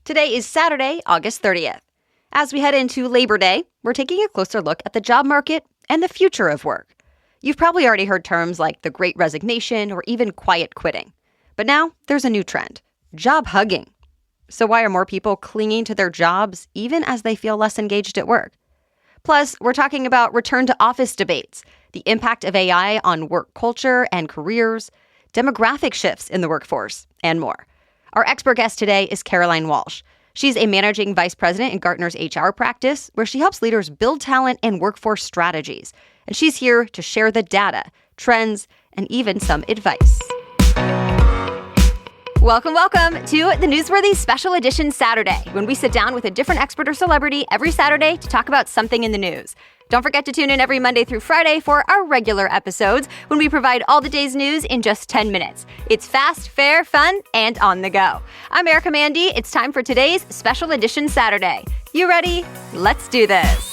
Today is Saturday, August 30th. As we head into Labor Day, we're taking a closer look at the job market and the future of work. You've probably already heard terms like the Great Resignation or even quiet quitting. But now there's a new trend, job hugging. So why are more people clinging to their jobs even as they feel less engaged at work? Plus, we're talking about return to office debates, the impact of AI on work culture and careers, demographic shifts in the workforce, and more. Our expert guest today is Caroline Walsh. She's a managing vice president in Gartner's HR practice, where she helps leaders build talent and workforce strategies. And she's here to share the data, trends, and even some advice. Welcome to the Newsworthy Special Edition Saturday, when we sit down with a different expert or celebrity every Saturday to talk about something in the news. Don't forget to tune in every Monday through Friday for our regular episodes, when we provide all the day's news in just 10 minutes. It's fast, fair, fun, and on the go. I'm Erica Mandy. It's time for today's Special Edition Saturday. You ready? Let's do this.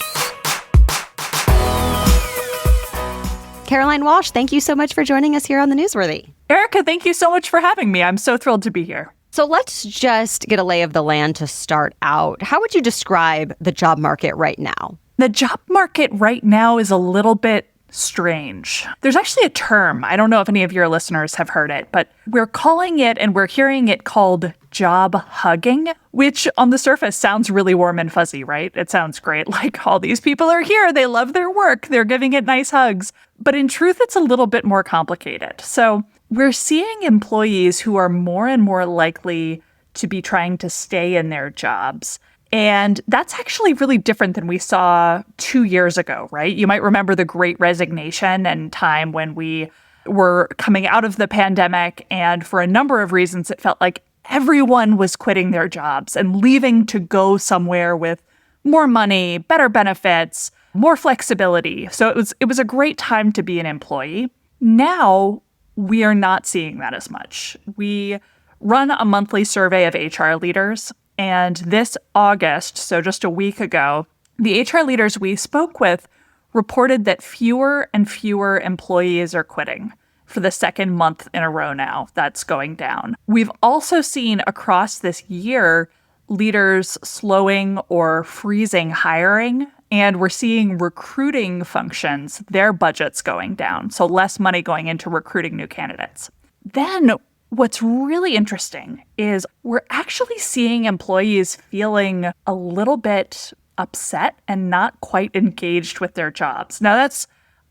Caroline Walsh, thank you so much for joining us here on the Newsworthy. Erica, thank you so much for having me. I'm so thrilled to be here. So let's just get a lay of the land to start out. How would you describe the job market right now? The job market right now is a little bit strange. There's actually a term, I don't know if any of your listeners have heard it, but we're calling it and we're hearing it called job hugging, which on the surface sounds really warm and fuzzy, right? It sounds great. Like all these people are here, they love their work, they're giving it nice hugs. But in truth, it's a little bit more complicated. So we're seeing employees who are more and more likely to be trying to stay in their jobs. And that's actually really different than we saw 2 years ago, right? You might remember the Great Resignation and time when we were coming out of the pandemic. And for a number of reasons, it felt like everyone was quitting their jobs and leaving to go somewhere with more money, better benefits, more flexibility. So it was a great time to be an employee. Now, we are not seeing that as much. We run a monthly survey of HR leaders. And this August, so just a week ago, the HR leaders we spoke with reported that fewer and fewer employees are quitting for the second month in a row now. That's going down. We've also seen across this year leaders slowing or freezing hiring, and we're seeing recruiting functions, their budgets going down, so less money going into recruiting new candidates. Then what's really interesting is we're actually seeing employees feeling a little bit upset and not quite engaged with their jobs. Now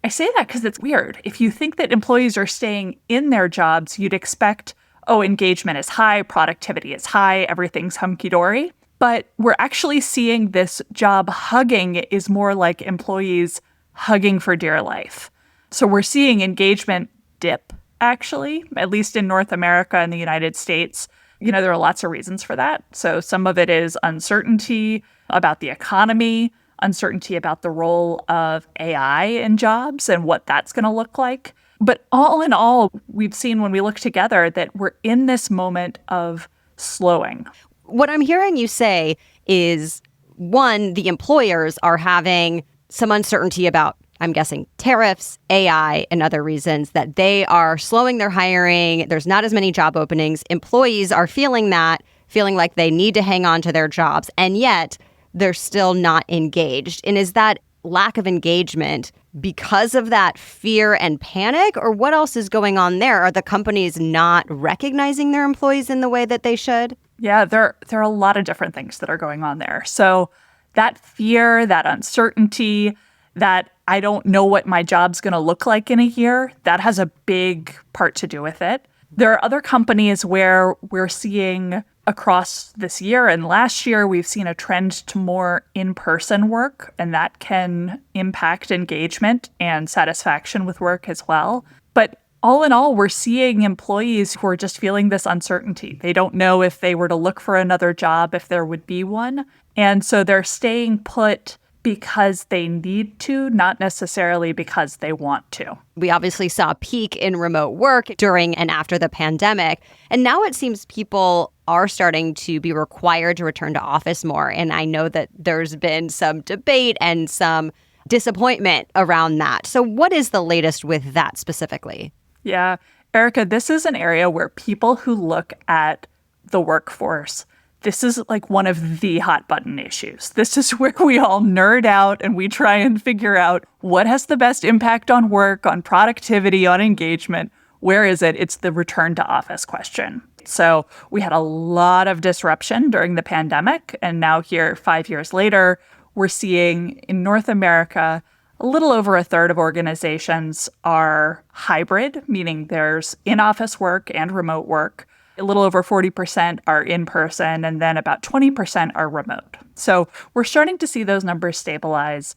I say that because it's weird. If you think that employees are staying in their jobs, you'd expect, engagement is high, productivity is high, everything's hunky-dory. But we're actually seeing this job hugging is more like employees hugging for dear life. So we're seeing engagement dip, actually, at least in North America and the United States. You know, there are lots of reasons for that. So some of it is uncertainty about the economy, uncertainty about the role of AI in jobs and what that's going to look like. But all in all, we've seen when we look together that we're in this moment of slowing. What I'm hearing you say is, one, the employers are having some uncertainty about, I'm guessing, tariffs, AI, and other reasons that they are slowing their hiring. There's not as many job openings. Employees are feeling like they need to hang on to their jobs, and yet they're still not engaged. And is that lack of engagement because of that fear and panic, or what else is going on there? Are the companies not recognizing their employees in the way that they should? Yeah, there are a lot of different things that are going on there. So that fear, that uncertainty, that I don't know what my job's going to look like in a year, that has a big part to do with it. There are other companies where we're seeing across this year and last year, we've seen a trend to more in-person work, and that can impact engagement and satisfaction with work as well. But all in all, we're seeing employees who are just feeling this uncertainty. They don't know if they were to look for another job, if there would be one. And so they're staying put because they need to, not necessarily because they want to. We obviously saw a peak in remote work during and after the pandemic. And now it seems people are starting to be required to return to office more. And I know that there's been some debate and some disappointment around that. So what is the latest with that specifically? Yeah, Erica, this is an area where people who look at the workforce this is like one of the hot button issues. This is where we all nerd out and we try and figure out what has the best impact on work, on productivity, on engagement. Where is it? It's the return to office question. So we had a lot of disruption during the pandemic. And now here, 5 years later, we're seeing in North America, a little over a third of organizations are hybrid, meaning there's in-office work and remote work. A little over 40% are in person, and then about 20% are remote. So we're starting to see those numbers stabilize.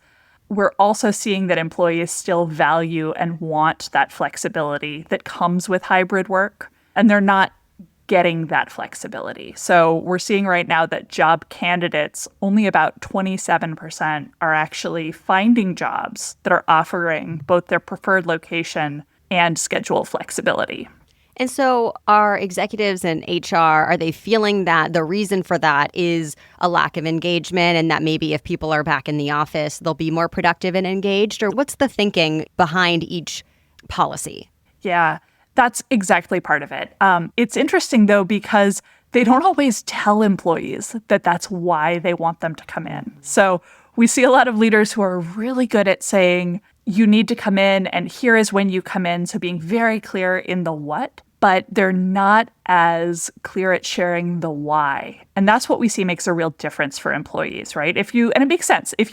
We're also seeing that employees still value and want that flexibility that comes with hybrid work, and they're not getting that flexibility. So we're seeing right now that job candidates, only about 27% are actually finding jobs that are offering both their preferred location and schedule flexibility. And so are executives and HR, are they feeling that the reason for that is a lack of engagement and that maybe if people are back in the office, they'll be more productive and engaged? Or what's the thinking behind each policy? Yeah, that's exactly part of it. It's interesting, though, because they don't always tell employees that that's why they want them to come in. So we see a lot of leaders who are really good at saying, you need to come in and here is when you come in. So being very clear in the what, but they're not as clear at sharing the why. And that's what we see makes a real difference for employees, right? And it makes sense. If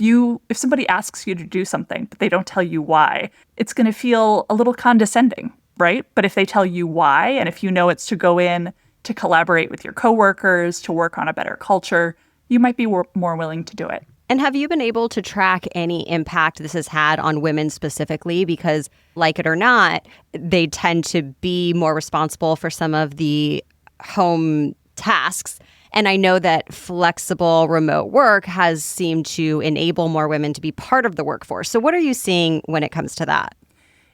somebody asks you to do something, but they don't tell you why, it's going to feel a little condescending, right? But if they tell you why, and if you know it's to go in to collaborate with your coworkers, to work on a better culture, you might be more willing to do it. And have you been able to track any impact this has had on women specifically? Because like it or not, they tend to be more responsible for some of the home tasks. And I know that flexible remote work has seemed to enable more women to be part of the workforce. So what are you seeing when it comes to that?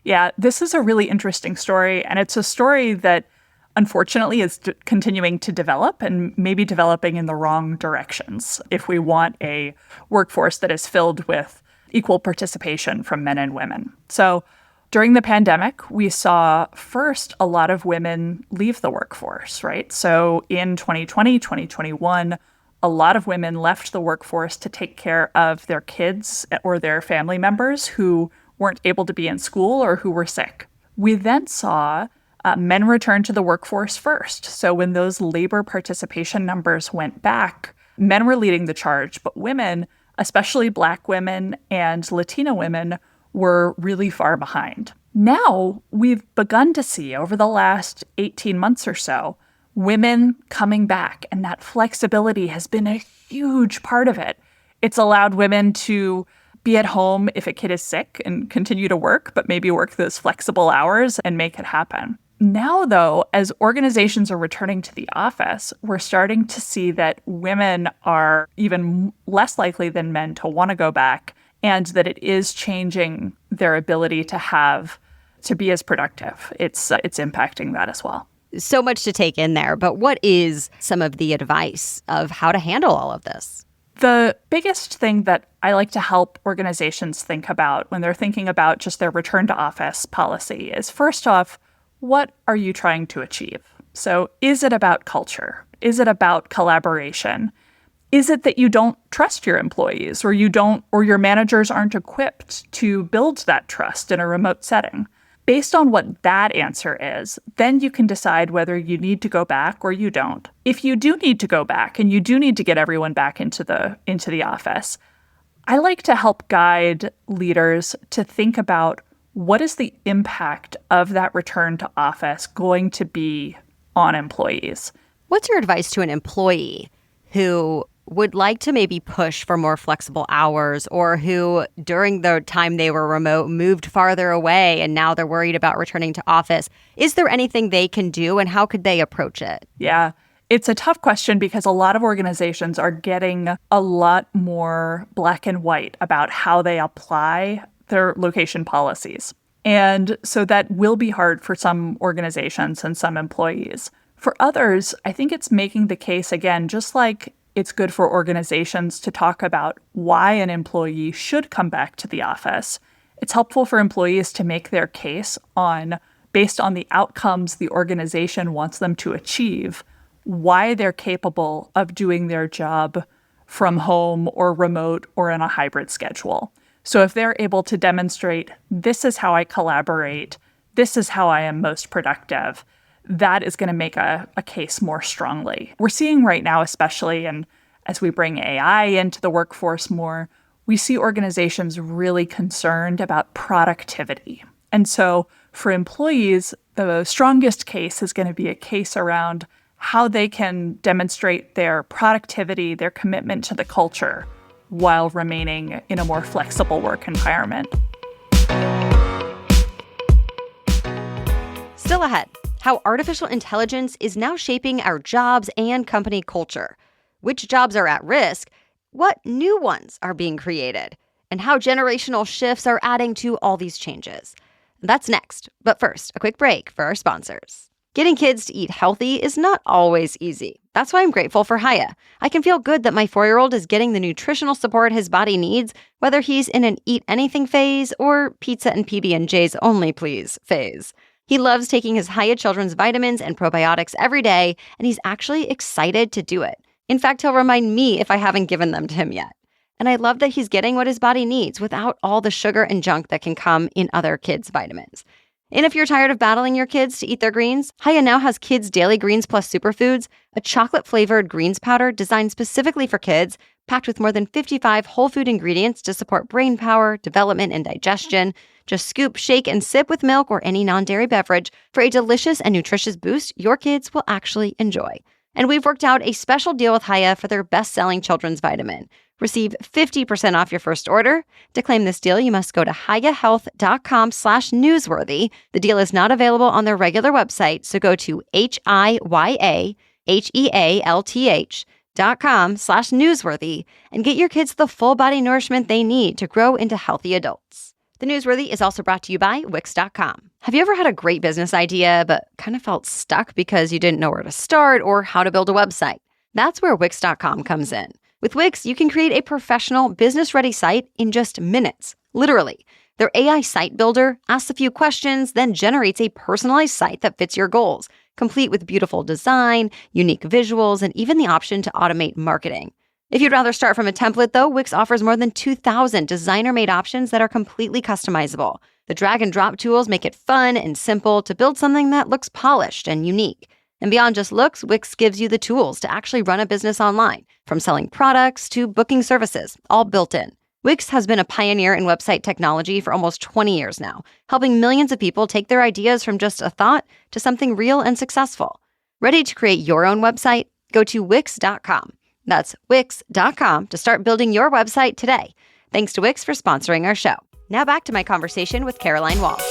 Yeah, this is a really interesting story. And it's a story that unfortunately is continuing to develop and maybe developing in the wrong directions if we want a workforce that is filled with equal participation from men and women. So during the pandemic, we saw first a lot of women leave the workforce, right? So in 2020, 2021, a lot of women left the workforce to take care of their kids or their family members who weren't able to be in school or who were sick. We then saw men returned to the workforce first. So when those labor participation numbers went back, men were leading the charge, but women, especially Black women and Latina women, were really far behind. Now we've begun to see over the last 18 months or so, women coming back, and that flexibility has been a huge part of it. It's allowed women to be at home if a kid is sick and continue to work, but maybe work those flexible hours and make it happen. Now, though, as organizations are returning to the office, we're starting to see that women are even less likely than men to want to go back, and that it is changing their ability to be as productive. It's impacting that as well. So much to take in there, but what is some of the advice of how to handle all of this? The biggest thing that I like to help organizations think about when they're thinking about just their return to office policy is, first off, what are you trying to achieve? So is it about culture? Is it about collaboration? Is it that you don't trust your employees or your managers aren't equipped to build that trust in a remote setting? Based on what that answer is, then you can decide whether you need to go back or you don't. If you do need to go back and you do need to get everyone back into the office, I like to help guide leaders to think about what is the impact of that return to office going to be on employees. What's your advice to an employee who would like to maybe push for more flexible hours, or who during the time they were remote moved farther away and now they're worried about returning to office? Is there anything they can do, and how could they approach it? Yeah, it's a tough question because a lot of organizations are getting a lot more black and white about how they apply their location policies. And so that will be hard for some organizations and some employees. For others, I think it's making the case, again, just like it's good for organizations to talk about why an employee should come back to the office. It's helpful for employees to make their case based on the outcomes the organization wants them to achieve, why they're capable of doing their job from home or remote or in a hybrid schedule. So if they're able to demonstrate, this is how I collaborate, this is how I am most productive, that is going to make a case more strongly. We're seeing right now, especially, and as we bring AI into the workforce more, we see organizations really concerned about productivity. And so for employees, the strongest case is going to be a case around how they can demonstrate their productivity, their commitment to the culture, while remaining in a more flexible work environment. Still ahead, how artificial intelligence is now shaping our jobs and company culture, which jobs are at risk, what new ones are being created, and how generational shifts are adding to all these changes. That's next, but first, a quick break for our sponsors. Getting kids to eat healthy is not always easy. That's why I'm grateful for Hiya. I can feel good that my 4-year-old is getting the nutritional support his body needs, whether he's in an eat anything phase or pizza and PB&J's only please phase. He loves taking his Hiya children's vitamins and probiotics every day, and he's actually excited to do it. In fact, he'll remind me if I haven't given them to him yet. And I love that he's getting what his body needs without all the sugar and junk that can come in other kids' vitamins. And if you're tired of battling your kids to eat their greens, Hiya now has Kids Daily Greens Plus Superfoods, a chocolate-flavored greens powder designed specifically for kids, packed with more than 55 whole food ingredients to support brain power, development, and digestion. Just scoop, shake, and sip with milk or any non-dairy beverage for a delicious and nutritious boost your kids will actually enjoy. And we've worked out a special deal with Hiya for their best-selling children's vitamin. Receive 50% off your first order. To claim this deal, you must go to hiyahealth.com/newsworthy. The deal is not available on their regular website, so go to hiyahealth.com/newsworthy and get your kids the full body nourishment they need to grow into healthy adults. The Newsworthy is also brought to you by Wix.com. Have you ever had a great business idea but kind of felt stuck because you didn't know where to start or how to build a website? That's where Wix.com comes in. With Wix, you can create a professional, business-ready site in just minutes, literally. Their AI site builder asks a few questions, then generates a personalized site that fits your goals, complete with beautiful design, unique visuals, and even the option to automate marketing. If you'd rather start from a template, though, Wix offers more than 2,000 designer-made options that are completely customizable. The drag-and-drop tools make it fun and simple to build something that looks polished and unique. And beyond just looks, Wix gives you the tools to actually run a business online, from selling products to booking services, all built in. Wix has been a pioneer in website technology for almost 20 years now, helping millions of people take their ideas from just a thought to something real and successful. Ready to create your own website? Go to Wix.com. That's Wix.com to start building your website today. Thanks to Wix for sponsoring our show. Now back to my conversation with Caroline Walsh.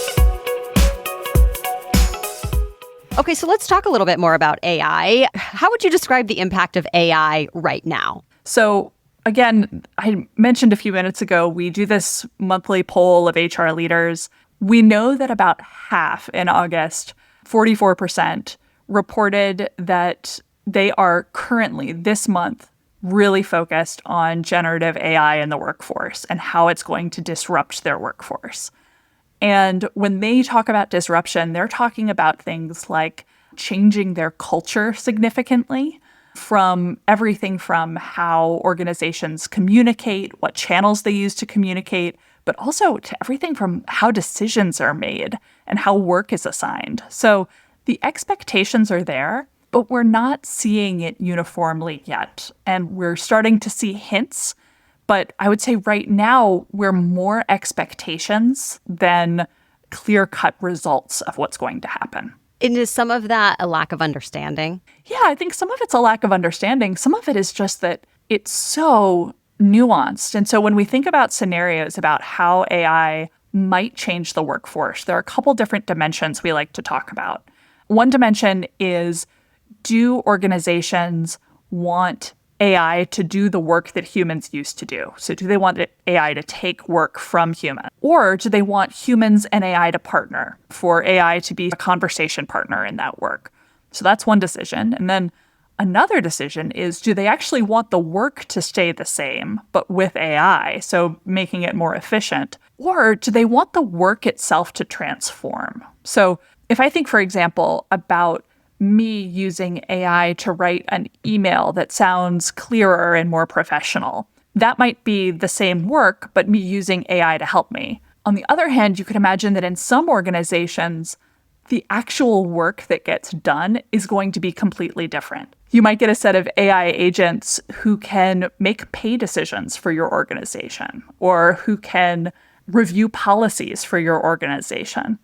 Okay, so let's talk a little bit more about AI. How would you describe the impact of AI right now? So again, I mentioned a few minutes ago, we do this monthly poll of HR leaders. We know that about half in August, 44%, reported that they are currently, this month, really focused on generative AI in the workforce and how it's going to disrupt their workforce. And when they talk about disruption, they're talking about things like changing their culture significantly, from everything from how organizations communicate, what channels they use to communicate, but also to everything from how decisions are made and how work is assigned. So the expectations are there, but we're not seeing it uniformly yet. And we're starting to see hints. But I would say right now, we're more expectations than clear-cut results of what's going to happen. And is some of that a lack of understanding? Yeah, I think some of it's a lack of understanding. Some of it is just that it's so nuanced. And so when we think about scenarios about how AI might change the workforce, there are a couple different dimensions we like to talk about. One dimension is, do organizations want AI to do the work that humans used to do? So do they want AI to take work from humans? Or do they want humans and AI to partner, for AI to be a conversation partner in that work? So that's one decision. And then another decision is, do they actually want the work to stay the same, but with AI, so making it more efficient? Or do they want the work itself to transform? So if I think, for example, about me using AI to write an email that sounds clearer and more professional. That might be the same work, but me using AI to help me. On the other hand, you could imagine that in some organizations, the actual work that gets done is going to be completely different. You might get a set of AI agents who can make pay decisions for your organization or who can review policies for your organization.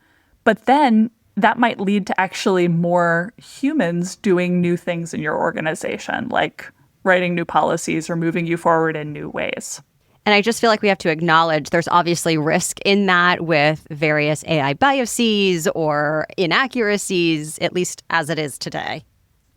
But then that might lead to actually more humans doing new things in your organization, like writing new policies or moving you forward in new ways. And I just feel like we have to acknowledge there's obviously risk in that with various AI biases or inaccuracies, at least as it is today.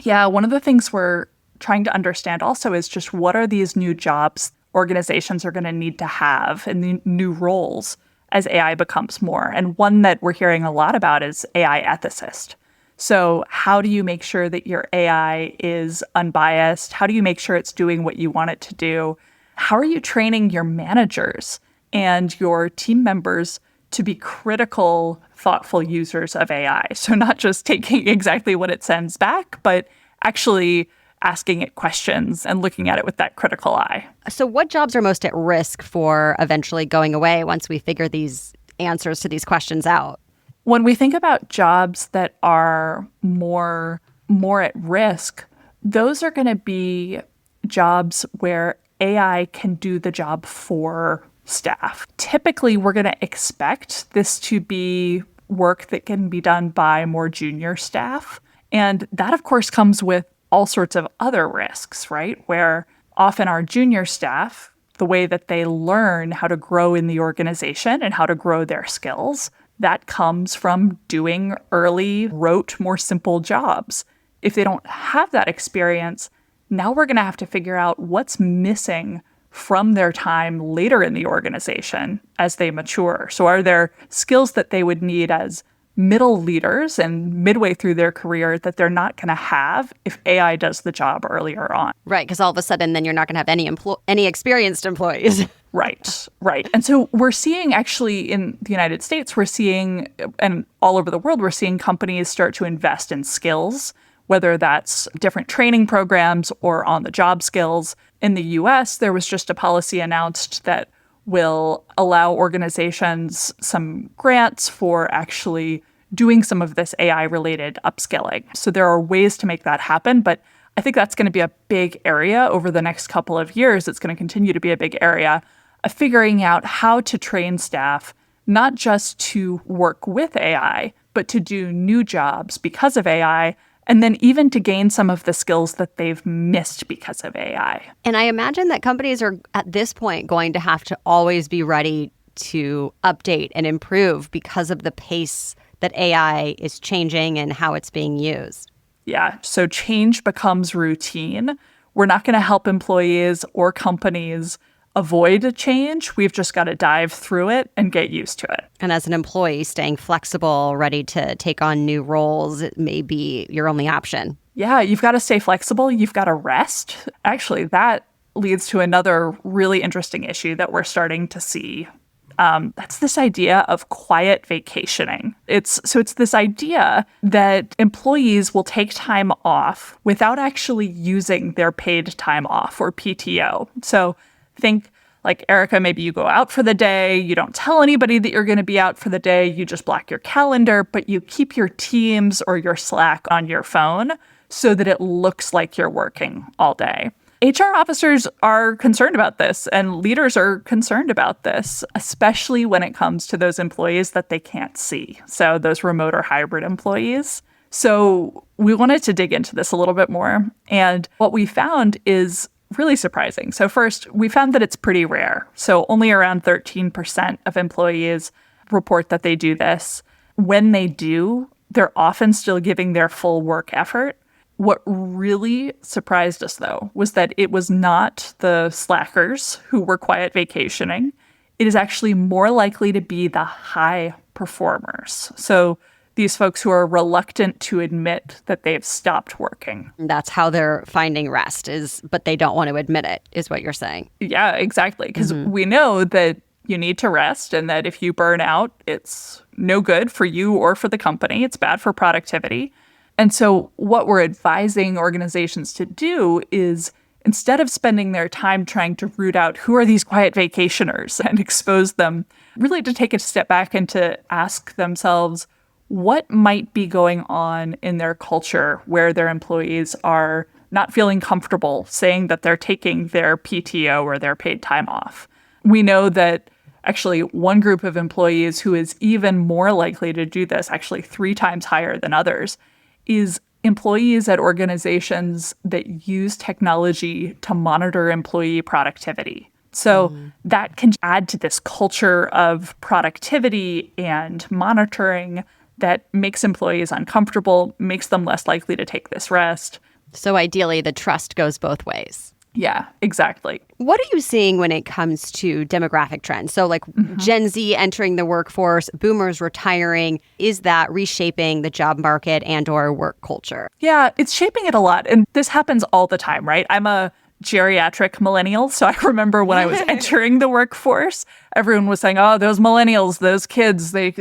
Yeah, one of the things we're trying to understand also is just what are these new jobs organizations are going to need to have and the new roles as AI becomes more. And one that we're hearing a lot about is AI ethicist. So how do you make sure that your AI is unbiased? How do you make sure it's doing what you want it to do? How are you training your managers and your team members to be critical, thoughtful users of AI? So not just taking exactly what it sends back, but actually asking it questions and looking at it with that critical eye. So what jobs are most at risk for eventually going away once we figure these answers to these questions out? When we think about jobs that are more at risk, those are going to be jobs where AI can do the job for staff. Typically, we're going to expect this to be work that can be done by more junior staff. And that, of course, comes with all sorts of other risks, right? Where often our junior staff, the way that they learn how to grow in the organization and how to grow their skills, that comes from doing early, rote, more simple jobs. If they don't have that experience, now we're going to have to figure out what's missing from their time later in the organization as they mature. So are there skills that they would need as middle leaders and midway through their career that they're not going to have if AI does the job earlier on? Right, because all of a sudden then you're not going to have any experienced employees. Right. And so we're seeing actually in the United States, we're seeing, and all over the world, we're seeing companies start to invest in skills, whether that's different training programs or on-the-job skills. In the US, there was just a policy announced that will allow organizations some grants for actually doing some of this AI-related upskilling. So there are ways to make that happen, but I think that's going to be a big area over the next couple of years. It's going to continue to be a big area of figuring out how to train staff, not just to work with AI, but to do new jobs because of AI, and then even to gain some of the skills that they've missed because of AI. And I imagine that companies are at this point going to have to always be ready to update and improve because of the pace that AI is changing and how it's being used. Yeah, so change becomes routine. We're not going to help employees or companies avoid change. We've just got to dive through it and get used to it. And as an employee, staying flexible, ready to take on new roles, it may be your only option. Yeah, you've got to stay flexible. You've got to rest. Actually, that leads to another really interesting issue that we're starting to see. That's this idea of quiet vacationing. It's this idea that employees will take time off without actually using their paid time off or PTO. So think like, Erica, maybe you go out for the day. You don't tell anybody that you're going to be out for the day. You just block your calendar, but you keep your Teams or your Slack on your phone so that it looks like you're working all day. HR officers are concerned about this, and leaders are concerned about this, especially when it comes to those employees that they can't see. So those remote or hybrid employees. So we wanted to dig into this a little bit more. And what we found is really surprising. So first, we found that it's pretty rare. So only around 13% of employees report that they do this. When they do, they're often still giving their full work effort. What really surprised us, though, was that it was not the slackers who were quiet vacationing. It is actually more likely to be the high performers. So these folks who are reluctant to admit that they've stopped working. That's how they're finding rest, but they don't want to admit it, is what you're saying. Yeah, exactly. Because we know that you need to rest and that if you burn out, it's no good for you or for the company. It's bad for productivity. And so what we're advising organizations to do is, instead of spending their time trying to root out who are these quiet vacationers and expose them, really to take a step back and to ask themselves what might be going on in their culture where their employees are not feeling comfortable saying that they're taking their PTO or their paid time off. We know that actually one group of employees who is even more likely to do this, actually 3 times higher than others, is employees at organizations that use technology to monitor employee productivity. So that can add to this culture of productivity and monitoring that makes employees uncomfortable, makes them less likely to take this rest. So ideally, the trust goes both ways. Yeah, exactly. What are you seeing when it comes to demographic trends? So like Gen Z entering the workforce, boomers retiring, is that reshaping the job market and or work culture? Yeah, it's shaping it a lot. And this happens all the time, right? I'm a geriatric millennial. So I remember when I was entering the workforce, everyone was saying, oh, those millennials, those kids, they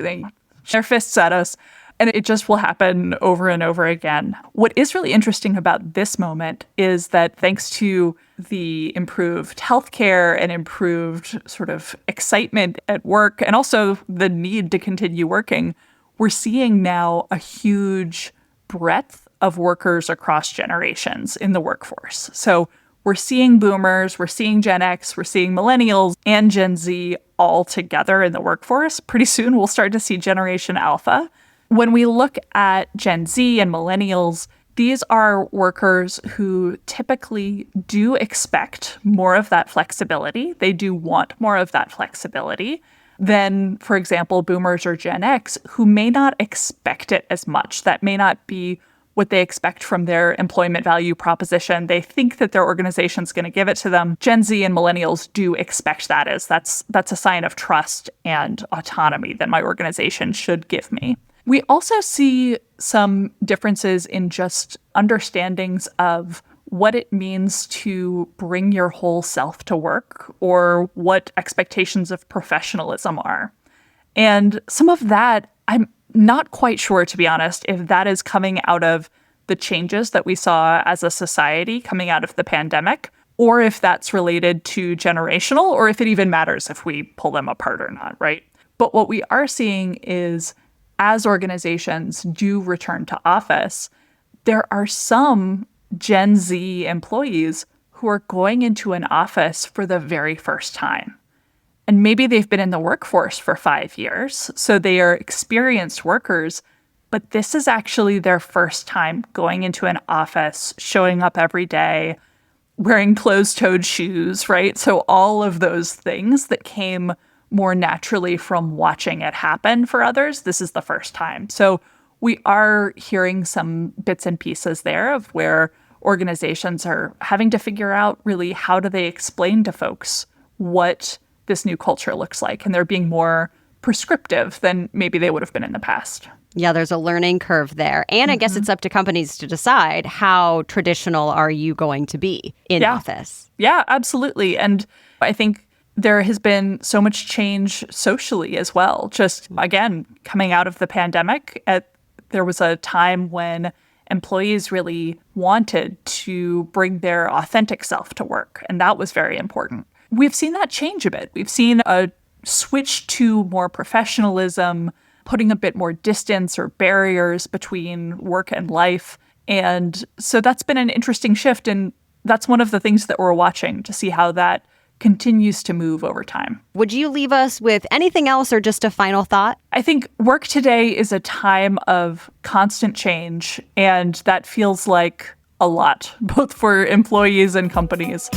their fists at us. And it just will happen over and over again. What is really interesting about this moment is that thanks to the improved healthcare and improved sort of excitement at work, and also the need to continue working, we're seeing now a huge breadth of workers across generations in the workforce. So we're seeing boomers, we're seeing Gen X, we're seeing millennials and Gen Z all together in the workforce. Pretty soon we'll start to see Generation Alpha. When we look at Gen Z and millennials, these are workers who typically do expect more of that flexibility. They do want more of that flexibility than, for example, boomers or Gen X, who may not expect it as much. That may not be what they expect from their employment value proposition. They think that their organization's going to give it to them. Gen Z and millennials do expect that as that's a sign of trust and autonomy that my organization should give me. We also see some differences in just understandings of what it means to bring your whole self to work or what expectations of professionalism are. And some of that, I'm not quite sure, to be honest, if that is coming out of the changes that we saw as a society coming out of the pandemic, or if that's related to generational, or if it even matters if we pull them apart or not, right? But what we are seeing is, as organizations do return to office, there are some Gen Z employees who are going into an office for the very first time. And maybe they've been in the workforce for 5 years, so they are experienced workers, but this is actually their first time going into an office, showing up every day, wearing closed-toed shoes, right? So all of those things that came more naturally from watching it happen for others, this is the first time. So we are hearing some bits and pieces there of where organizations are having to figure out really how do they explain to folks what this new culture looks like. And they're being more prescriptive than maybe they would have been in the past. Yeah, there's a learning curve there. And I guess it's up to companies to decide how traditional are you going to be in office. Yeah, absolutely. And I think there has been so much change socially as well. Just, again, coming out of the pandemic, there was a time when employees really wanted to bring their authentic self to work. And that was very important. We've seen that change a bit. We've seen a switch to more professionalism, putting a bit more distance or barriers between work and life. And so that's been an interesting shift. And that's one of the things that we're watching to see how that continues to move over time. Would you leave us with anything else or just a final thought? I think work today is a time of constant change, and that feels like a lot, both for employees and companies.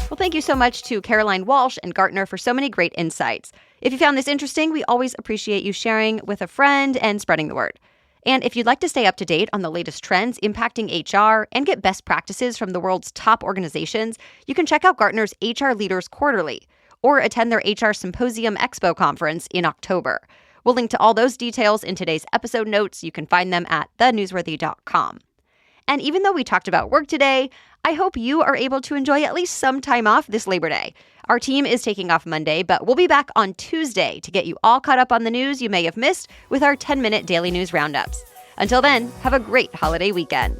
Well, thank you so much to Caroline Walsh and Gartner for so many great insights. If you found this interesting, we always appreciate you sharing with a friend and spreading the word. And if you'd like to stay up to date on the latest trends impacting HR and get best practices from the world's top organizations, you can check out Gartner's HR Leaders Quarterly or attend their HR Symposium Expo conference in October. We'll link to all those details in today's episode notes. You can find them at thenewsworthy.com. And even though we talked about work today, I hope you are able to enjoy at least some time off this Labor Day. Our team is taking off Monday, but we'll be back on Tuesday to get you all caught up on the news you may have missed with our 10-minute daily news roundups. Until then, have a great holiday weekend.